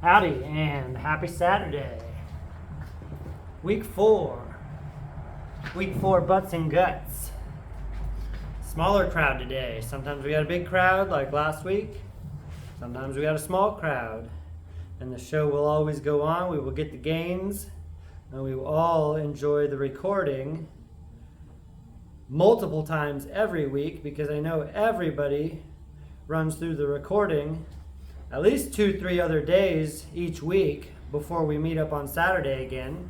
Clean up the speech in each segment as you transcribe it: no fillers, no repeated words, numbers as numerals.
Howdy and happy Saturday. Week 4. Week 4 butts and guts. Smaller crowd today. Sometimes we got a big crowd like last week. Sometimes we got a small crowd. And the show will always go on. We will get the gains. And we will all enjoy the recording multiple times every week, because I know everybody runs through the recording at least 2-3 other days each week before we meet up on Saturday again.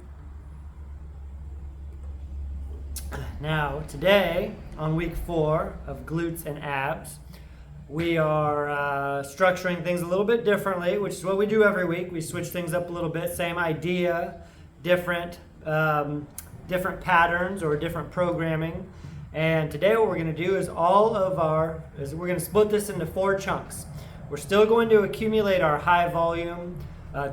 Now, today, on week 4 of glutes and abs, we are structuring things a little bit differently, which is what we do every week. We switch things up a little bit, same idea, different patterns or different programming. And today what we're going to do is we're going to split this into 4 chunks. We're still going to accumulate our high volume,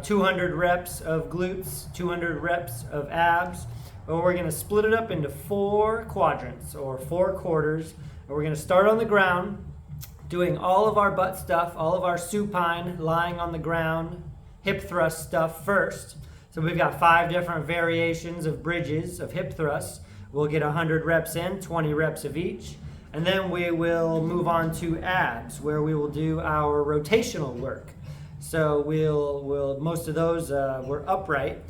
200 reps of glutes, 200 reps of abs, but we're going to split it up into 4 quadrants or 4 quarters. And we're going to start on the ground, doing all of our butt stuff, all of our supine, lying on the ground, hip thrust stuff first. So we've got 5 different variations of bridges of hip thrusts. We'll get 100 reps in, 20 reps of each. And then we will move on to abs, where we will do our rotational work. So we'll most of those we're upright,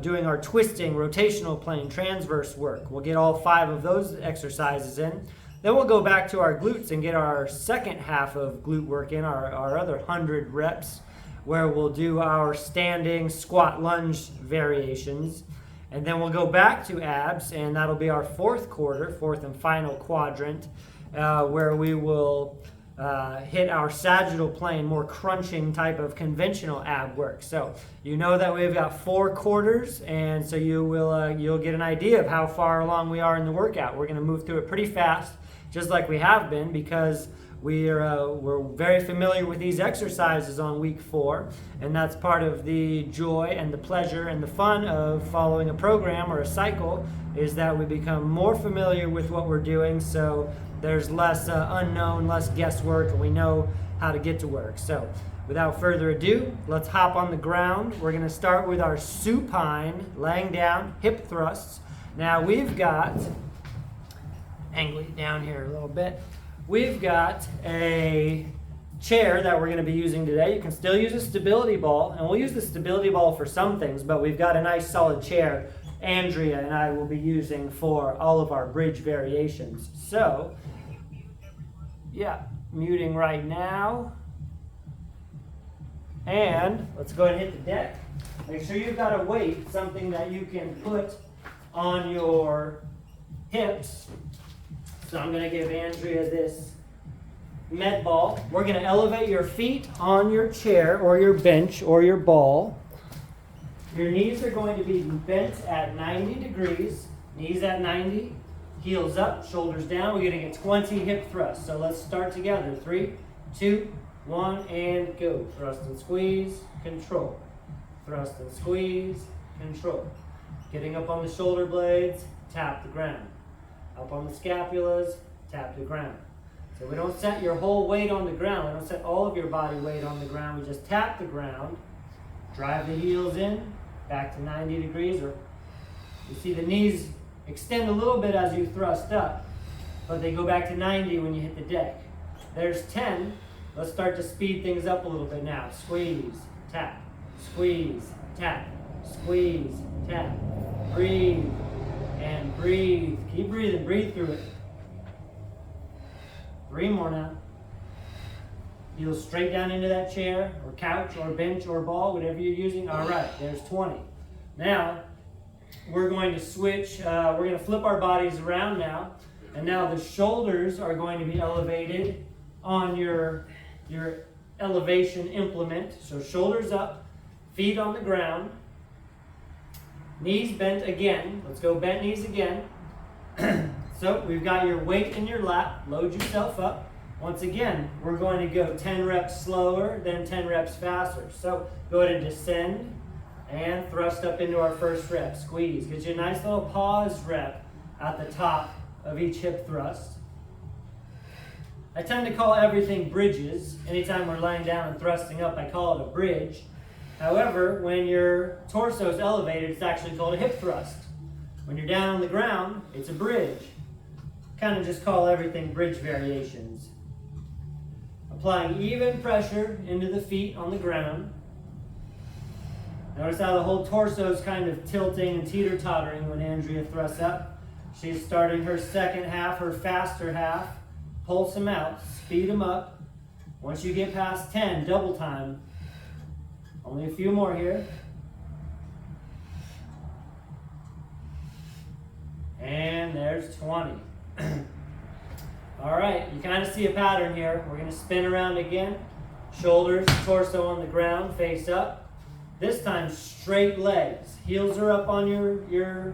doing our twisting, rotational plane, transverse work. We'll get all 5 of those exercises in. Then we'll go back to our glutes and get our second half of glute work in, our other 100 reps, where we'll do our standing squat lunge variations. And then we'll go back to abs, and that'll be our 4th and final quadrant, where we will hit our sagittal plane, more crunching type of conventional ab work. So you know that we've got 4 quarters, and so you'll get an idea of how far along we are in the workout. We're going to move through it pretty fast, just like we have been, because we're very familiar with these exercises on week 4, and that's part of the joy and the pleasure and the fun of following a program or a cycle, is that we become more familiar with what we're doing, so there's less unknown, less guesswork, and we know how to get to work. So without further ado, let's hop on the ground. We're going to start with our supine, laying down, hip thrusts. Now we've got, angle it down here a little bit. We've got a chair that we're going to be using today. You can still use a stability ball, and we'll use the stability ball for some things, but we've got a nice solid chair Andrea and I will be using for all of our bridge variations. So, yeah, muting right now. And let's go ahead and hit the deck. Make sure you've got a weight, something that you can put on your hips. So I'm going to give Andrea this med ball. We're going to elevate your feet on your chair or your bench or your ball. Your knees are going to be bent at 90 degrees. Knees at 90, heels up, shoulders down. We're going to get 20 hip thrusts. So let's start together. 3, 2, 1, and go. Thrust and squeeze, control. Thrust and squeeze, control. Getting up on the shoulder blades, tap the ground. Up on the scapulas, tap the ground. So we don't set your whole weight on the ground. We don't set all of your body weight on the ground. We just tap the ground, drive the heels in, back to 90 degrees. Or you see the knees extend a little bit as you thrust up, but they go back to 90 when you hit the deck. There's 10. Let's start to speed things up a little bit now. Squeeze, tap, squeeze, tap, squeeze, tap. Breathe. And breathe. Keep breathing. Breathe through it. 3 more now. Heels straight down into that chair or couch or bench or ball, whatever you're using. All right, there's 20. Now, we're going to switch. We're going to flip our bodies around now. And now the shoulders are going to be elevated on your elevation implement. So shoulders up, feet on the ground. Knees bent again. Let's go bent knees again. So we've got your weight in your lap. Load yourself up. Once again, we're going to go 10 reps slower, then 10 reps faster. So go ahead and descend and thrust up into our first rep. Squeeze. Get you a nice little pause rep at the top of each hip thrust. I tend to call everything bridges. Anytime we're laying down and thrusting up, I call it a bridge. However, when your torso is elevated, it's actually called a hip thrust. When you're down on the ground, it's a bridge. Kind of just call everything bridge variations. Applying even pressure into the feet on the ground. Notice how the whole torso is kind of tilting and teeter-tottering when Andrea thrusts up. She's starting her second half, her faster half. Pulse them out, speed them up. Once you get past 10, double time. Only a few more here. And there's 20. All right, you kind of see a pattern here. We're going to spin around again. Shoulders, torso on the ground, face up. This time, straight legs. Heels are up on your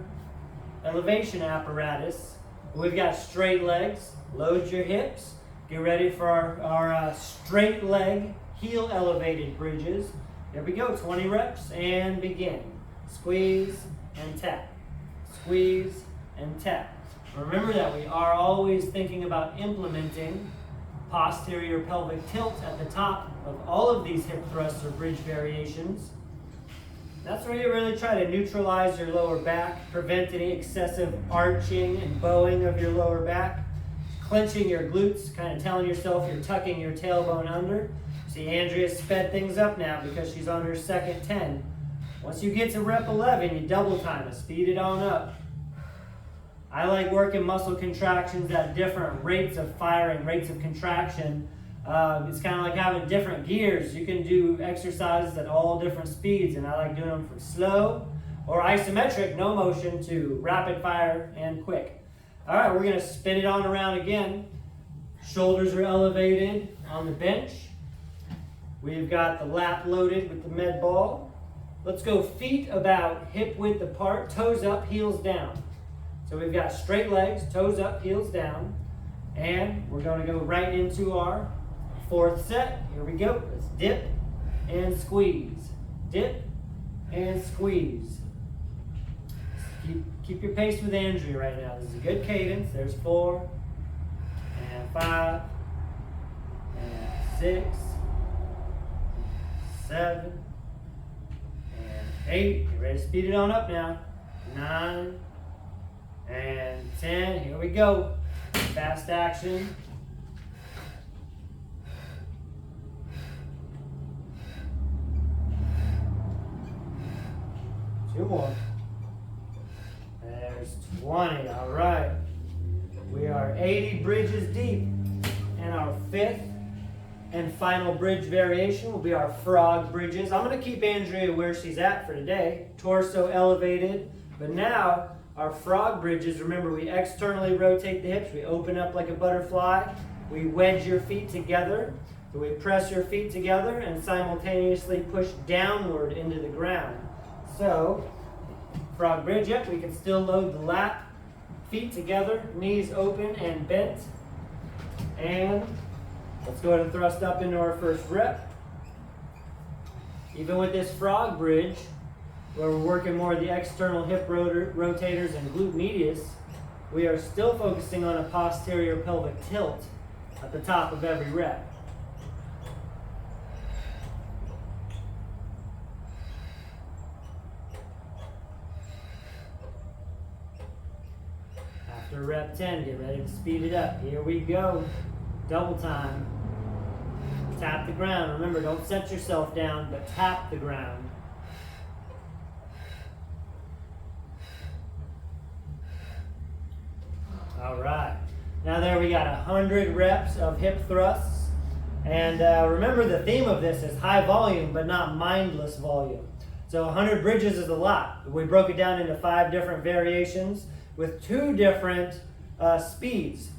elevation apparatus. We've got straight legs. Load your hips. Get ready for our straight leg, heel elevated bridges. Here we go, 20 reps, and begin. Squeeze and tap. Squeeze and tap. Remember that we are always thinking about implementing posterior pelvic tilt at the top of all of these hip thrusts or bridge variations. That's where you really try to neutralize your lower back, prevent any excessive arching and bowing of your lower back, clenching your glutes, kind of telling yourself you're tucking your tailbone under. See, Andrea sped things up now because she's on her second 10. Once you get to rep 11, you double time it, speed it on up. I like working muscle contractions at different rates of firing, rates of contraction. It's kind of like having different gears. You can do exercises at all different speeds, and I like doing them from slow or isometric, no motion, to rapid fire and quick. All right, we're going to spin it on around again. Shoulders are elevated on the bench. We've got the lap loaded with the med ball. Let's go feet about hip width apart, toes up, heels down. So we've got straight legs, toes up, heels down. And we're going to go right into our fourth set. Here we go. Let's dip and squeeze. Dip and squeeze. Keep your pace with Andrea right now. This is a good cadence. There's 4 and 5 and 6, 7 and 8. Get ready to speed it on up now. 9 and 10. Here we go. Fast action. 2 more. There's 20. All right. We are 80 bridges deep. And our 5th and final bridge variation will be our frog bridges. I'm going to keep Andrea where she's at for today. Torso elevated. But now, our frog bridges, remember, we externally rotate the hips. We open up like a butterfly. We wedge your feet together. So we press your feet together and simultaneously push downward into the ground. So, frog bridge, yep, we can still load the lap. Feet together, knees open and bent. And let's go ahead and thrust up into our first rep. Even with this frog bridge, where we're working more of the external hip rotators and glute medius, we are still focusing on a posterior pelvic tilt at the top of every rep. After rep 10, get ready to speed it up. Here we go. Double time. Tap the ground. Remember, don't set yourself down, but tap the ground. All right. Now there we got 100 reps of hip thrusts. And remember, the theme of this is high volume, but not mindless volume. So 100 bridges is a lot. We broke it down into 5 different variations with 2 different speeds,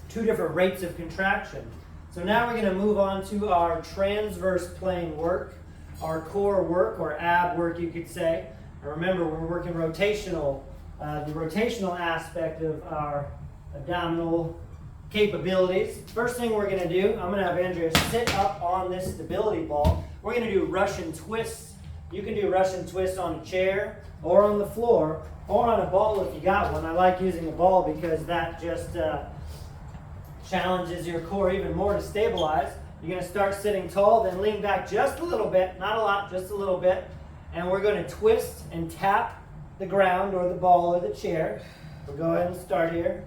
2 different rates of contraction. So now we're going to move on to our transverse plane work, our core work, or ab work, you could say. And remember, we're working rotational, the rotational aspect of our abdominal capabilities. First thing we're going to do, I'm going to have Andrea sit up on this stability ball. We're going to do Russian twists. You can do Russian twists on a chair or on the floor or on a ball if you got one. I like using a ball because that just challenges your core even more to stabilize. You're going to start sitting tall, then lean back just a little bit, not a lot, just a little bit. And we're going to twist and tap the ground or the ball or the chair. We'll go ahead and start here.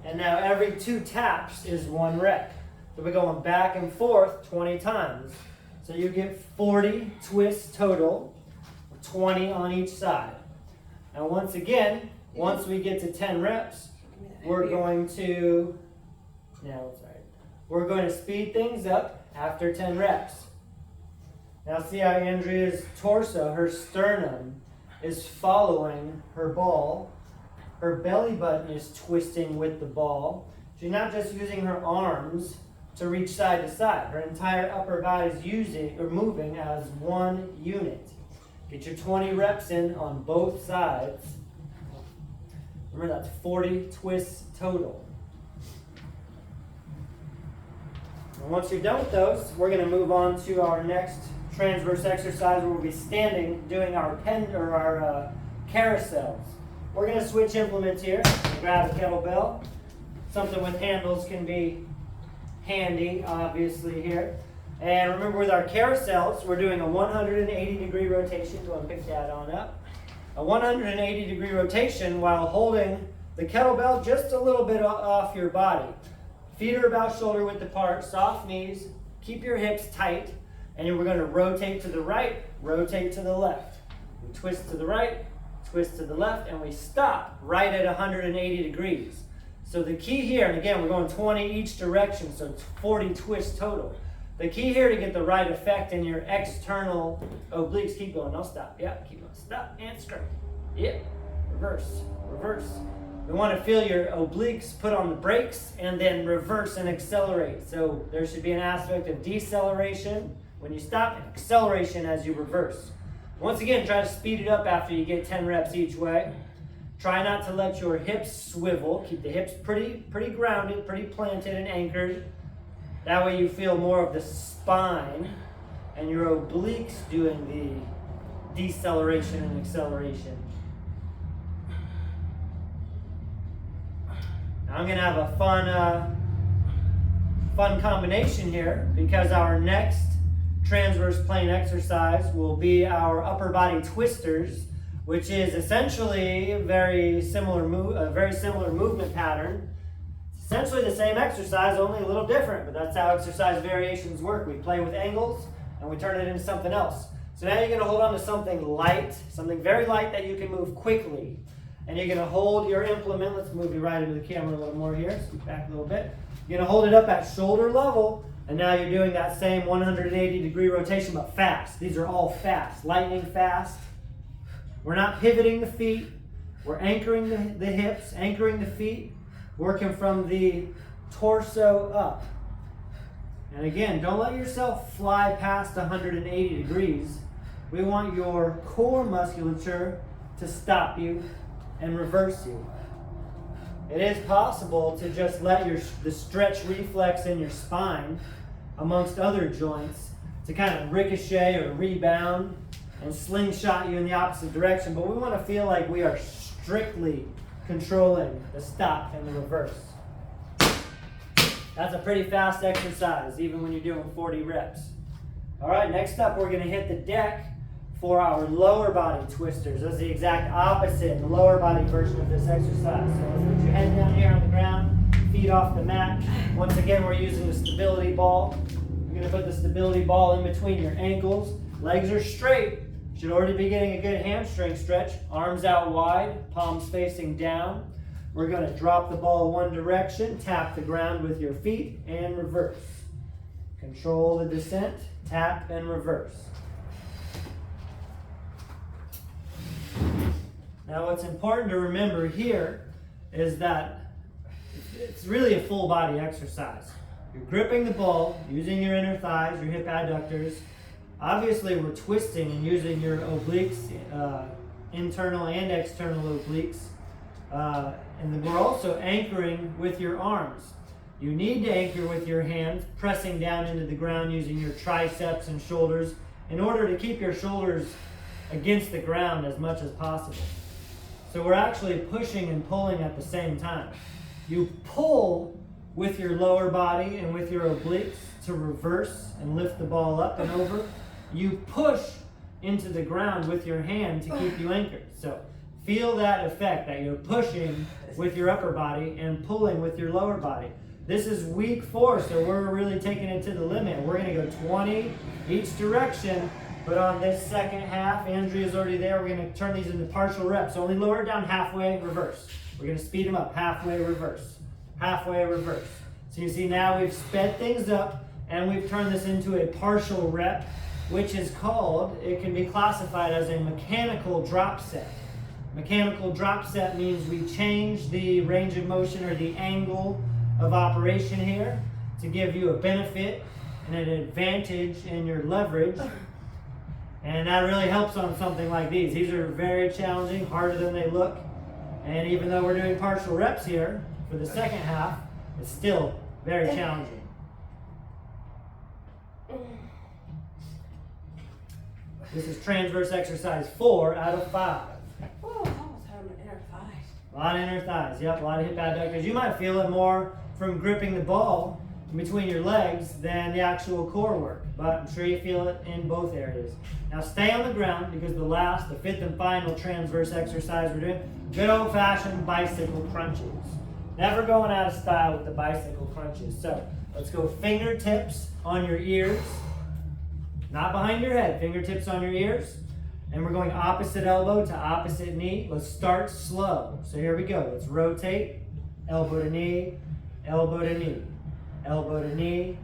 And now every 2 taps is 1 rep. So we're going back and forth 20 times. So you get 40 twists total, 20 on each side. Now once again, once we get to 10 reps, we're going to speed things up after 10 reps. Now see how Andrea's torso, her sternum, is following her ball. Her belly button is twisting with the ball. She's not just using her arms to reach side to side. Her entire upper body is moving as one unit. Get your 20 reps in on both sides. Remember, that's 40 twists total. And once you're done with those, we're going to move on to our next transverse exercise where we'll be standing doing our carousels. We're going to switch implements here. Grab a kettlebell. Something with handles can be handy, obviously, here. And remember, with our carousels, we're doing a 180-degree rotation. Go and pick that on up. A 180-degree rotation while holding the kettlebell just a little bit off your body. Feet are about shoulder width apart, soft knees. Keep your hips tight. And we're going to rotate to the right, rotate to the left. We twist to the right, twist to the left, and we stop right at 180 degrees. So the key here, and again, we're going 20 each direction, so it's 40 twists total. The key here to get the right effect in your external obliques, keep going, no stop, yeah, keep going, stop, and straight, yeah, reverse, reverse. We want to feel your obliques put on the brakes and then reverse and accelerate. So there should be an aspect of deceleration when you stop and acceleration as you reverse. Once again, try to speed it up after you get 10 reps each way. Try not to let your hips swivel. Keep the hips pretty grounded, pretty planted and anchored. That way you feel more of the spine and your obliques doing the deceleration and acceleration. Now I'm going to have a fun combination here because our next transverse plane exercise will be our upper body twisters, which is essentially a very similar movement pattern. Essentially the same exercise, only a little different, but that's how exercise variations work. We play with angles and we turn it into something else. So now you're going to hold on to something light, something very light that you can move quickly. And you're going to hold your implement. Let's move you right into the camera a little more here. Scoot back a little bit. You're going to hold it up at shoulder level. And now you're doing that same 180-degree rotation, but fast. These are all fast, lightning fast. We're not pivoting the feet. We're anchoring the hips, anchoring the feet, working from the torso up. And again, don't let yourself fly past 180 degrees. We want your core musculature to stop you and reverse you. It is possible to just let the stretch reflex in your spine, amongst other joints, to kind of ricochet or rebound and slingshot you in the opposite direction, but we want to feel like we are strictly controlling the stop and the reverse. That's a pretty fast exercise, even when you're doing 40 reps. All right, next up we're going to hit the deck for our lower body twisters. That's the exact opposite, the lower body version of this exercise. So let's put your head down here on the ground, feet off the mat. Once again, we're using the stability ball. You're going to put the stability ball in between your ankles. Legs are straight. Should already be getting a good hamstring stretch. Arms out wide, palms facing down. We're going to drop the ball one direction, tap the ground with your feet, and reverse. Control the descent, tap, and reverse. Now what's important to remember here is that it's really a full body exercise. You're gripping the ball, using your inner thighs, your hip adductors. Obviously we're twisting and using your obliques, internal and external obliques. And then we're also anchoring with your arms. You need to anchor with your hands, pressing down into the ground using your triceps and shoulders in order to keep your shoulders against the ground as much as possible. So we're actually pushing and pulling at the same time. You pull with your lower body and with your obliques to reverse and lift the ball up and over. You push into the ground with your hand to keep you anchored. So feel that effect, that you're pushing with your upper body and pulling with your lower body. This is week 4, so we're really taking it to the limit. We're going to go 20 each direction, but on this second half, Andrea's already there. We're going to turn these into partial reps. Only lower it down halfway, reverse. We're going to speed them up. Halfway, reverse. Halfway, reverse. So you see now we've sped things up and we've turned this into a partial rep, which is called, it can be classified as a mechanical drop set. Mechanical drop set means we change the range of motion or the angle of operation here to give you a benefit and an advantage in your leverage. And that really helps on something like these. These are very challenging, harder than they look. And even though we're doing partial reps here for the second half, it's still very challenging. This is transverse exercise 4 out of 5. Oh, I almost had my inner thighs. A lot of inner thighs, yep, a lot of hip abductors. You might feel it more from gripping the ball in between your legs than the actual core work, but I'm sure you feel it in both areas. Now stay on the ground because the 5th and final transverse exercise we're doing, good old-fashioned bicycle crunches. Never going out of style with the bicycle crunches. So let's go fingertips on your ears, not behind your head, fingertips on your ears. And we're going opposite elbow to opposite knee. Let's start slow. So here we go. Let's rotate, elbow to knee, elbow to knee, elbow to knee,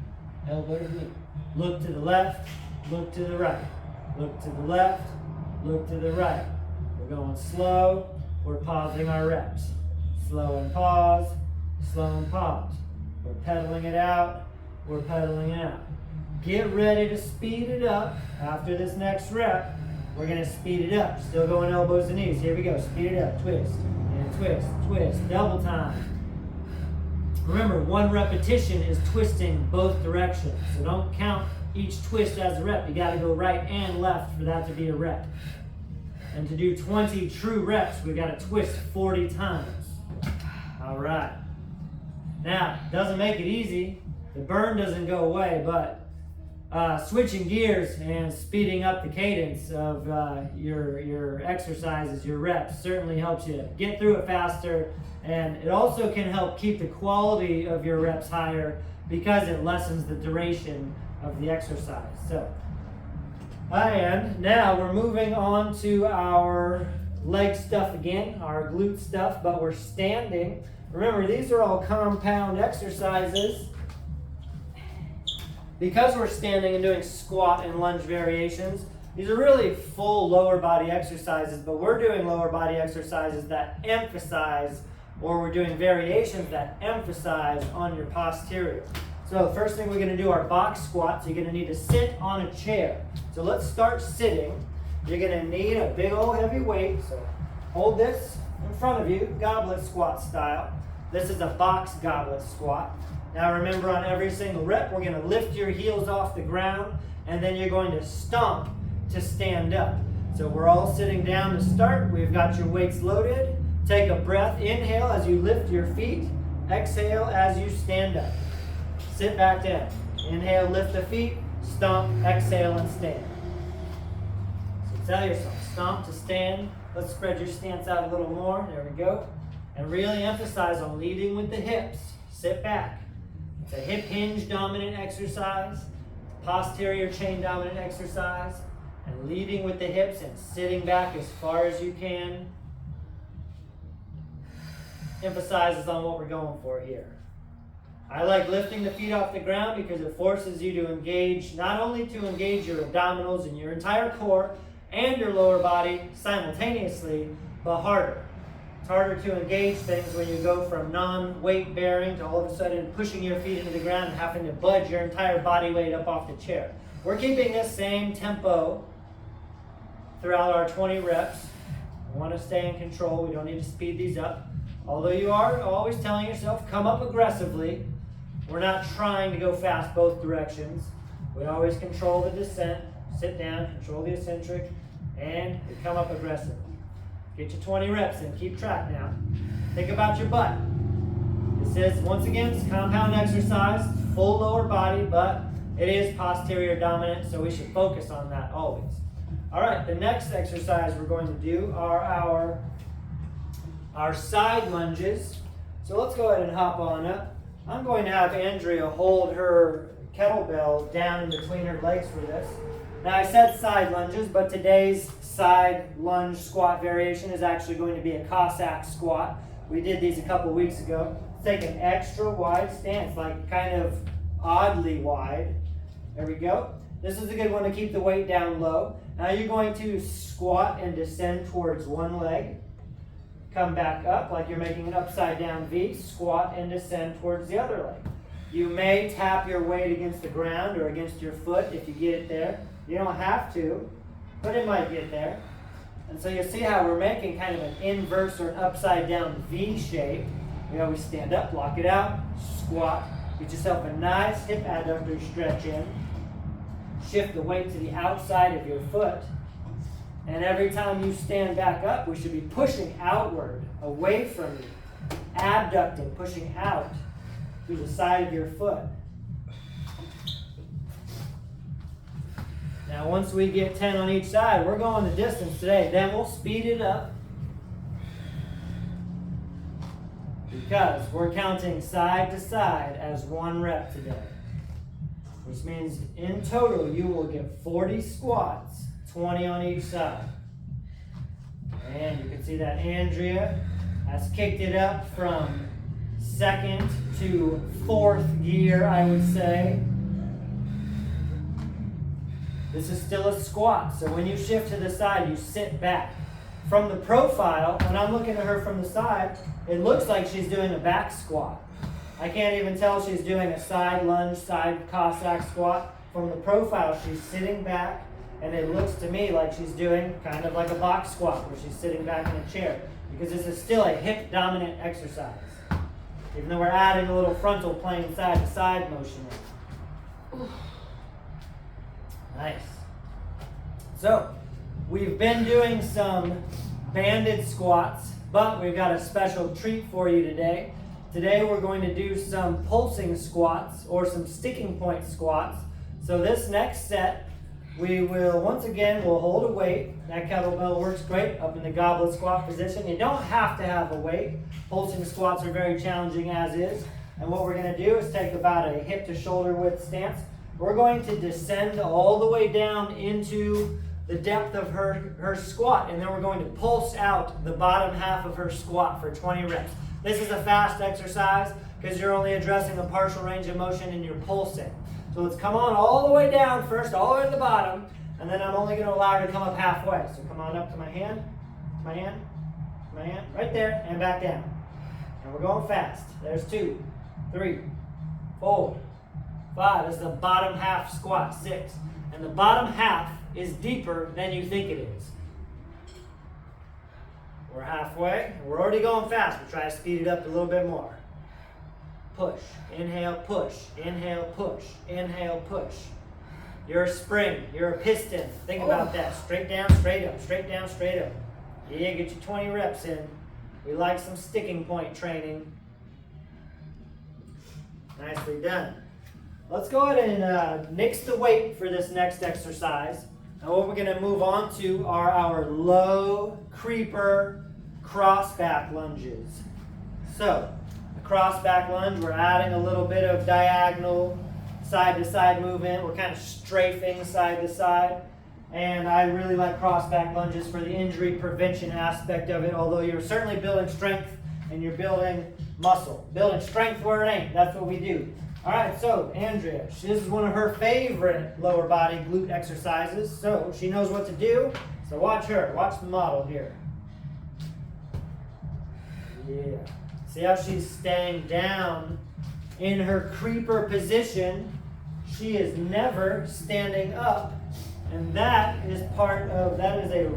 elbow to knee. Look to the left, look to the right. Look to the left, look to the right. We're going slow. We're pausing our reps. Slow and pause, slow and pause. We're pedaling it out, we're pedaling it out. Get ready to speed it up. After this next rep, we're going to speed it up. Still going elbows and knees. Here we go. Speed it up. Twist and twist, twist. Double time. Remember, 1 repetition is twisting both directions. So don't count each twist as a rep. You got to go right and left for that to be a rep. And to do 20 true reps, we got to twist 40 times. All right. Now, doesn't make it easy. The burn doesn't go away, but switching gears and speeding up the cadence of your exercises, your reps, certainly helps you get through it faster, and it also can help keep the quality of your reps higher because it lessens the duration of the exercise. So, and now we're moving on to our leg stuff again, our glute stuff, but we're standing. Remember, these are all compound exercises. Because we're standing and doing squat and lunge variations, these are really full lower body exercises, but we're doing lower body exercises that emphasize, or we're doing variations that emphasize on your posterior. So the first thing we're going to do are box squats. You're going to need to sit on a chair. So let's start sitting. You're going to need a big old heavy weight. So hold this in front of you, goblet squat style. This is a box goblet squat. Now remember, on every single rep, we're going to lift your heels off the ground, and then you're going to stomp to stand up. So we're all sitting down to start. We've got your weights loaded. Take a breath. Inhale as you lift your feet. Exhale as you stand up. Sit back down. Inhale, lift the feet. Stomp, exhale, and stand. So tell yourself, stomp to stand. Let's spread your stance out a little more. There we go. And really emphasize on leading with the hips. Sit back. It's a hip hinge dominant exercise, posterior chain dominant exercise, and leading with the hips and sitting back as far as you can emphasizes on what we're going for here. I like lifting the feet off the ground because it forces you to engage, not only to engage your abdominals and your entire core and your lower body simultaneously, but harder. It's harder to engage things when you go from non-weight bearing to all of a sudden pushing your feet into the ground and having to budge your entire body weight up off the chair. We're keeping this same tempo throughout our 20 reps. We want to stay in control. We don't need to speed these up. Although you are always telling yourself, come up aggressively. We're not trying to go fast both directions. We always control the descent, sit down, control the eccentric, and we come up aggressively. Get your 20 reps in. Keep track now. Think about your butt. This is, once again, it's compound exercise, full lower body, but it is posterior dominant, so we should focus on that always. All right, the next exercise we're going to do are our side lunges. So let's go ahead and hop on up. I'm going to have Andrea hold her kettlebell down in between her legs for this. Now I said side lunges, but today's side lunge squat variation is actually going to be a Cossack squat. We did these a couple weeks ago. Take an extra wide stance, like kind of oddly wide. There we go. This is a good one to keep the weight down low. Now you're going to squat and descend towards one leg. Come back up like you're making an upside down V. Squat and descend towards the other leg. You may tap your weight against the ground or against your foot if you get it there. You don't have to, but it might get there. And so you'll see how we're making kind of an inverse or an upside down V shape. We always stand up, block it out, squat. Get yourself a nice hip adductor stretch in. Shift the weight to the outside of your foot. And every time you stand back up, we should be pushing outward, away from you. Abducting, pushing out through the side of your foot. Now once we get 10 on each side, we're going the distance today. Then we'll speed it up. Because we're counting side to side as one rep today. Which means in total you will get 40 squats, 20 on each side. And you can see that Andrea has kicked it up from second to fourth gear, I would say. This is still a squat, so when you shift to the side, you sit back. From the profile, when I'm looking at her from the side, it looks like she's doing a back squat. I can't even tell she's doing a side lunge, side Cossack squat. From the profile, she's sitting back, and it looks to me like she's doing kind of like a box squat, where she's sitting back in a chair, because this is still a hip-dominant exercise, even though we're adding a little frontal plane side-to-side motion in. Nice. So, we've been doing some banded squats, but we've got a special treat for you today. Today we're going to do some pulsing squats or some sticking point squats. So this next set, we will, once again, we'll hold a weight. That kettlebell works great up in the goblet squat position. You don't have to have a weight. Pulsing squats are very challenging as is. And what we're going to do is take about a hip to shoulder width stance. We're going to descend all the way down into the depth of her squat, and then we're going to pulse out the bottom half of her squat for 20 reps. This is a fast exercise because you're only addressing a partial range of motion and you're pulsing. So let's come on all the way down first, all the way to the bottom, and then I'm only going to allow her to come up halfway. So come on up to my hand, to my hand, to my hand, right there, and back down. And we're going fast. There's 2, 3, 4, 5. That's the bottom half squat, 6. And the bottom half is deeper than you think it is. We're halfway, and we're already going fast. We'll try to speed it up a little bit more. Push, inhale, push, inhale, push, inhale, push. You're a spring, you're a piston. Think about that. Straight down, straight up, straight down, straight up. Yeah, get your 20 reps in. We like some sticking point training. Nicely done. Let's go ahead and nix the weight for this next exercise. And what we're going to move on to are our low creeper cross back lunges. So, the cross back lunge, we're adding a little bit of diagonal side to side movement. We're kind of strafing side to side. And I really like cross back lunges for the injury prevention aspect of it, although you're certainly building strength and you're building muscle. Building strength where it ain't. That's what we do. All right, so Andrea, this is one of her favorite lower body glute exercises, so she knows what to do. So watch her, watch the model here. Yeah. See how she's staying down in her creeper position. She is never standing up, and that is a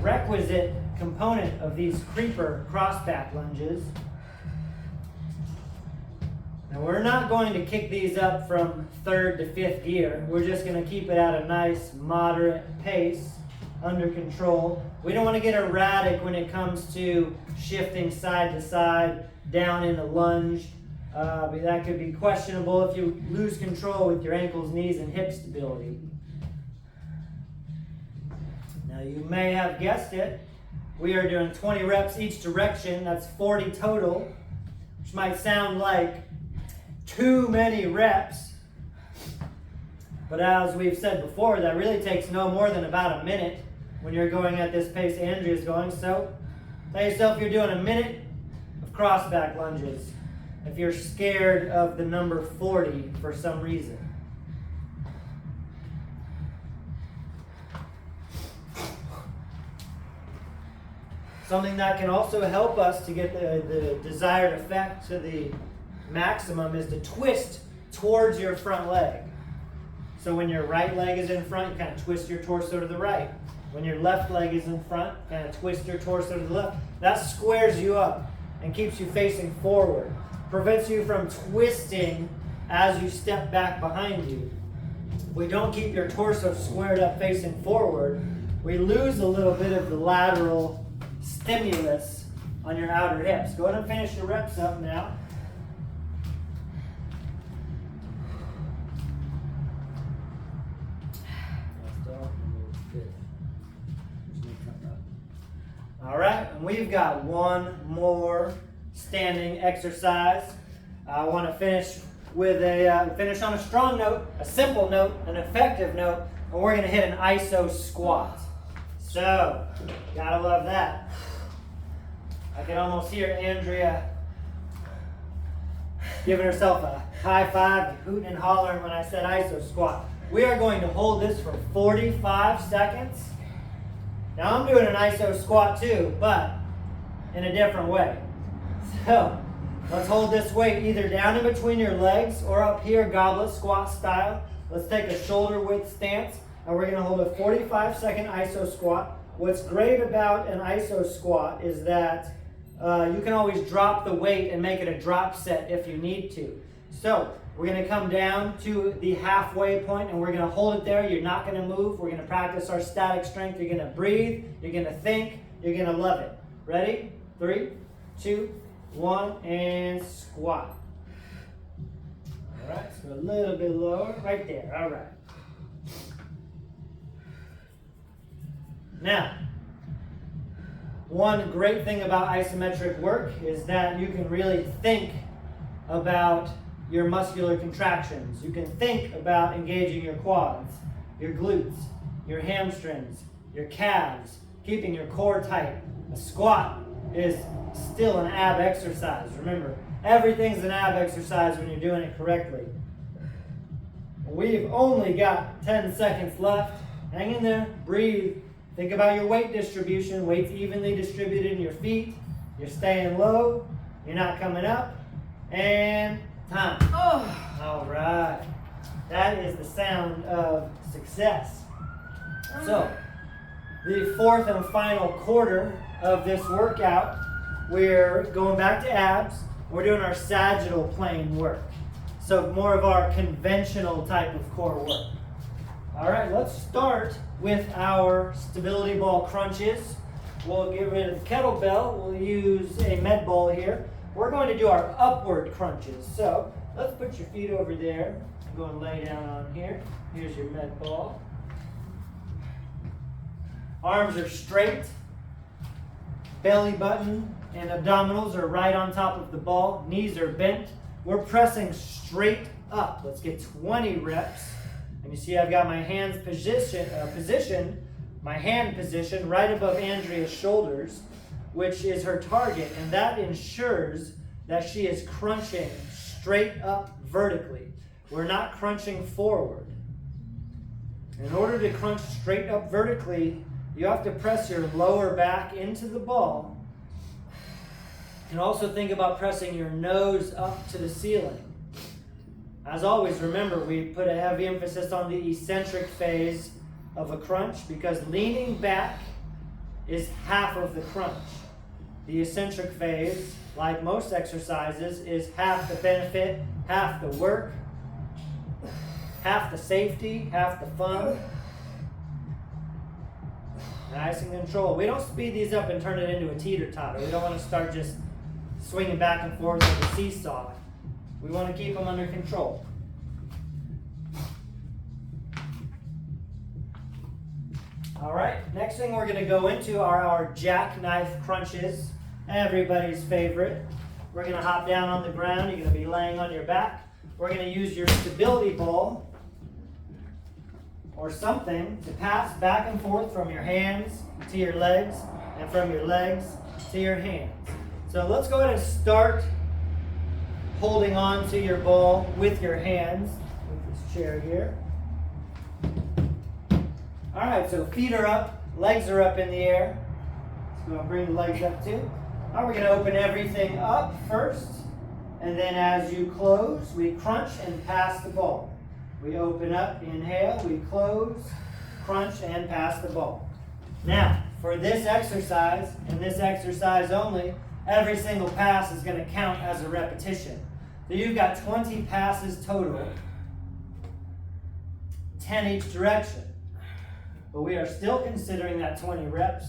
requisite component of these creeper cross back lunges. Now we're not going to kick these up from 3rd to 5th gear. We're just going to keep it at a nice moderate pace. under control. We don't want to get erratic when it comes to shifting side to side, down in a lunge. But that could be questionable if you lose control with your ankles, knees, and hip stability. Now you may have guessed it. We are doing 20 reps each direction. That's 40 total, which might sound like too many reps. But as we've said before, that really takes no more than about a minute when you're going at this pace Andrea's going. So tell yourself you're doing a minute of cross back lunges if you're scared of the number 40 for some reason. Something that can also help us to get the desired effect to the maximum is to twist towards your front leg. So when your right leg is in front, you kind of twist your torso to the right. When your left leg is in front, kind of twist your torso to the left. That squares you up and keeps you facing forward. Prevents you from twisting as you step back behind you. If we don't keep your torso squared up facing forward, we lose a little bit of the lateral stimulus on your outer hips. Go ahead and finish your reps up now. All right, and we've got one more standing exercise. I want to finish with finish on a strong note, a simple note, an effective note, and we're going to hit an iso squat. So, gotta love that. I can almost hear Andrea giving herself a high five, hooting and hollering when I said iso squat. We are going to hold this for 45 seconds. Now I'm doing an iso squat too, but in a different way. So, let's hold this weight either down in between your legs or up here, goblet squat style. Let's take a shoulder width stance. And we're going to hold a 45-second iso squat. What's great about an iso squat is that you can always drop the weight and make it a drop set if you need to. So we're going to come down to the halfway point and we're going to hold it there. You're not going to move. We're going to practice our static strength. You're going to breathe. You're going to think. You're going to love it. Ready? 3, 2, 1, and squat. All right, so a little bit lower. Right there. All right. Now, one great thing about isometric work is that you can really think about your muscular contractions. You can think about engaging your quads, your glutes, your hamstrings, your calves, keeping your core tight. A squat is still an ab exercise. Remember, everything's an ab exercise when you're doing it correctly. We've only got 10 seconds left. Hang in there, breathe. Think about your weight distribution. Weight's evenly distributed in your feet. You're staying low. You're not coming up. And time. Oh, all right. That is the sound of success. So, the fourth and final quarter of this workout, we're going back to abs. We're doing our sagittal plane work. So more of our conventional type of core work. All right, let's start with our stability ball crunches. We'll get rid of the kettlebell. We'll use a med ball here. We're going to do our upward crunches. So let's put your feet over there. Go and lay down on here. Here's your med ball. Arms are straight. Belly button and abdominals are right on top of the ball. Knees are bent. We're pressing straight up. Let's get 20 reps. And you see I've got my hands positioned, my hand position right above Andrea's shoulders, which is her target. And that ensures that she is crunching straight up vertically. We're not crunching forward. In order to crunch straight up vertically, you have to press your lower back into the ball. And also think about pressing your nose up to the ceiling. As always, remember, we put a heavy emphasis on the eccentric phase of a crunch because leaning back is half of the crunch. The eccentric phase, like most exercises, is half the benefit, half the work, half the safety, half the fun. Nice and controlled. We don't speed these up and turn it into a teeter-totter. We don't want to start just swinging back and forth like a seesaw. We want to keep them under control. All right, next thing we're going to go into are our jackknife crunches, everybody's favorite. We're going to hop down on the ground. You're going to be laying on your back. We're going to use your stability ball or something to pass back and forth from your hands to your legs and from your legs to your hands. So let's go ahead and start holding on to your ball with your hands with this chair here. All right, so feet are up, legs are up in the air. So we'll bring the legs up too. Now we're going to open everything up first, and then as you close, we crunch and pass the ball. We open up, inhale, we close, crunch, and pass the ball. Now, for this exercise, and this exercise only, every single pass is going to count as a repetition. So you've got 20 passes total, 10 each direction. But we are still considering that 20 reps.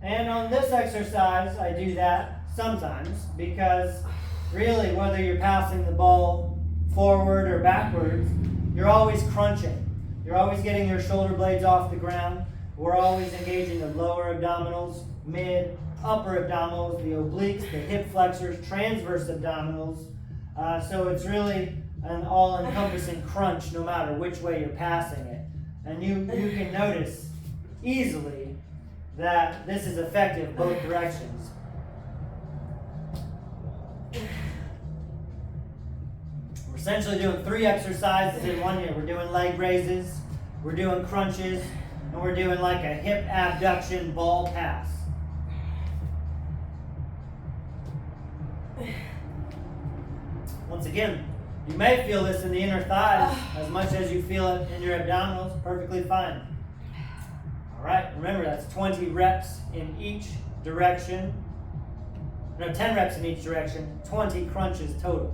And on this exercise, I do that sometimes because really, whether you're passing the ball forward or backwards, you're always crunching. You're always getting your shoulder blades off the ground. We're always engaging the lower abdominals, mid, upper abdominals, the obliques, the hip flexors, transverse abdominals. So it's really an all-encompassing crunch no matter which way you're passing it. And you can notice easily that this is effective both directions. We're essentially doing 3 exercises in one here. We're doing leg raises, we're doing crunches, and we're doing like a hip abduction ball pass. Once again, you may feel this in the inner thighs as much as you feel it in your abdominals. Perfectly fine. All right, remember that's 20 reps in each direction. No, 10 reps in each direction, 20 crunches total.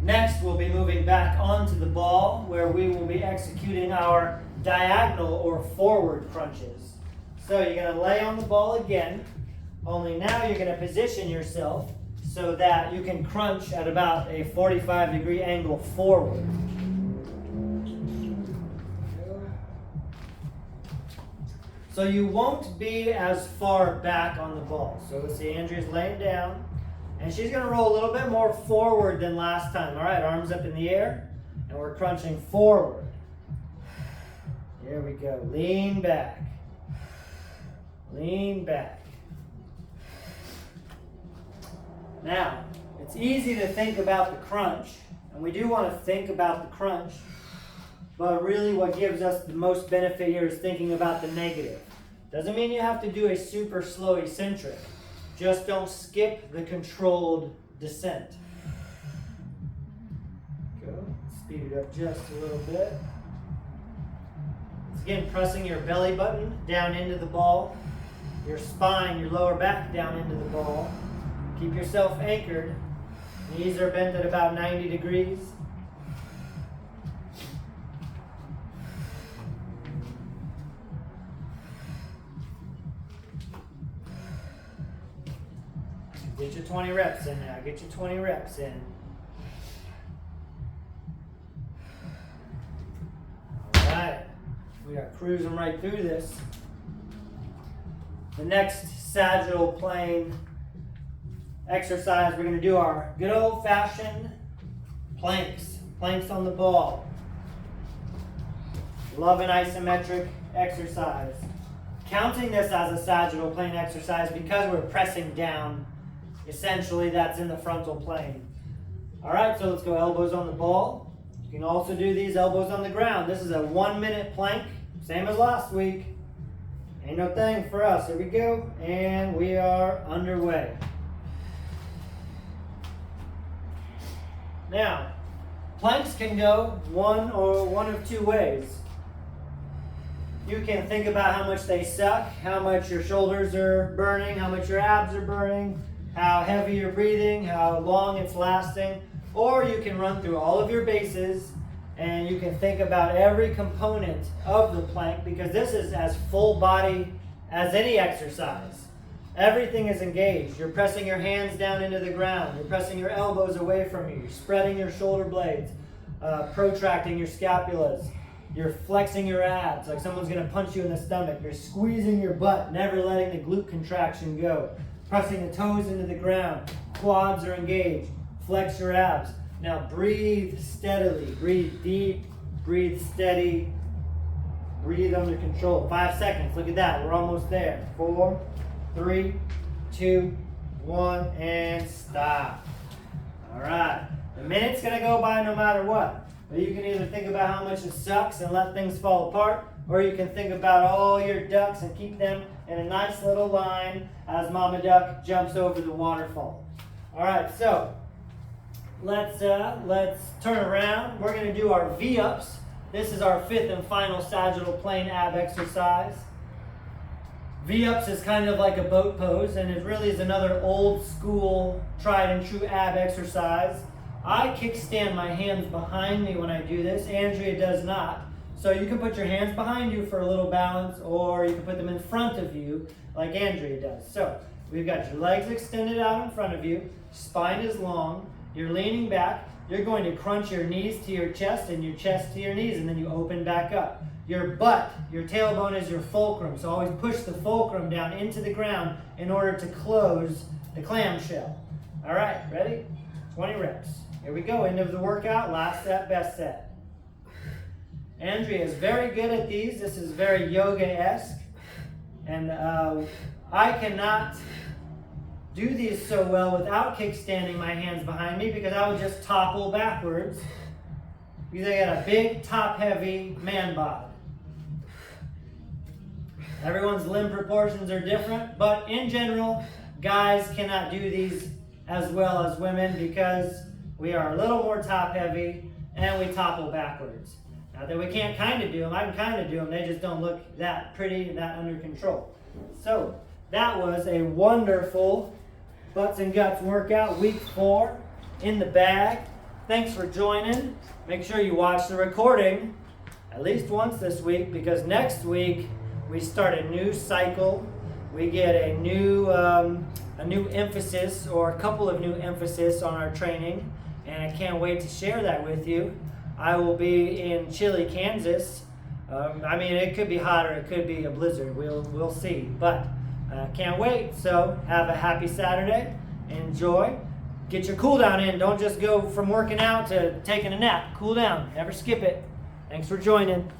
Next, we'll be moving back onto the ball where we will be executing our diagonal or forward crunches. So you're going to lay on the ball again, only now you're going to position yourself so that you can crunch at about a 45-degree angle forward. So you won't be as far back on the ball. So let's see, Andrea's laying down, and she's going to roll a little bit more forward than last time. All right, arms up in the air, and we're crunching forward. Here we go. Lean back. Lean back. Now, it's easy to think about the crunch, and we do want to think about the crunch, but really what gives us the most benefit here is thinking about the negative. Doesn't mean you have to do a super slow eccentric. Just don't skip the controlled descent. Go. Speed it up just a little bit. Once again, pressing your belly button down into the ball, your spine, your lower back down into the ball. Keep yourself anchored. Knees are bent at about 90 degrees. Get your 20 reps in now. Get your 20 reps in. All right. We are cruising right through this. The next sagittal plane exercise, we're going to do our good old-fashioned planks. Planks on the ball. Love an isometric exercise. Counting this as a sagittal plane exercise because we're pressing down. Essentially, that's in the frontal plane. All right, so let's go elbows on the ball. You can also do these elbows on the ground. This is a 1-minute plank, same as last week. Ain't no thing for us. Here we go, and we are underway. Now, planks can go one of 2 ways. You can think about how much they suck, how much your shoulders are burning, how much your abs are burning, how heavy you're breathing, how long it's lasting, or you can run through all of your bases and you can think about every component of the plank, because this is as full body as any exercise. Everything is engaged. You're pressing your hands down into the ground. You're pressing your elbows away from you. You're spreading your shoulder blades, protracting your scapulas. You're flexing your abs like someone's going to punch you in the stomach. You're squeezing your butt, never letting the glute contraction go. Pressing the toes into the ground. Quads are engaged. Flex your abs. Now breathe steadily. Breathe deep. Breathe steady. Breathe under control. 5 seconds. Look at that. We're almost there. 4, 3, 2, 1, and stop. All right. The minute's going to go by no matter what. But you can either think about how much it sucks and let things fall apart, or you can think about all your ducks and keep them in a nice little line as Mama Duck jumps over the waterfall. All right, so let's turn around. We're going to do our V-ups. This is our 5th and final sagittal plane ab exercise. V-ups is kind of like a boat pose, and it really is another old school, tried and true ab exercise. I kickstand my hands behind me when I do this. Andrea does not. So you can put your hands behind you for a little balance, or you can put them in front of you like Andrea does. So we've got your legs extended out in front of you. Spine is long. You're leaning back. You're going to crunch your knees to your chest and your chest to your knees, and then you open back up. Your butt, your tailbone is your fulcrum. So always push the fulcrum down into the ground in order to close the clamshell. All right, ready? 20 reps. Here we go, end of the workout, last set, best set. Andrea is very good at these. This is very yoga-esque. And I cannot do these so well without kickstanding my hands behind me, because I would just topple backwards, because I got a big, top-heavy man bod. Everyone's limb proportions are different, but in general, guys cannot do these as well as women, because we are a little more top-heavy, and we topple backwards. Not that we can't kind of do them. I can kind of do them. They just don't look that pretty and that under control. So that was a wonderful Butts and Guts workout, week 4, in the bag. Thanks for joining. Make sure you watch the recording at least once this week, because next week we start a new cycle. We get a new emphasis, or a couple of new emphasis on our training, and I can't wait to share that with you. I will be in Chile, Kansas. It could be hot or it could be a blizzard. We'll see, but can't wait. So have a happy Saturday. Enjoy. Get your cool down in. Don't just go from working out to taking a nap. Cool down. Never skip it. Thanks for joining.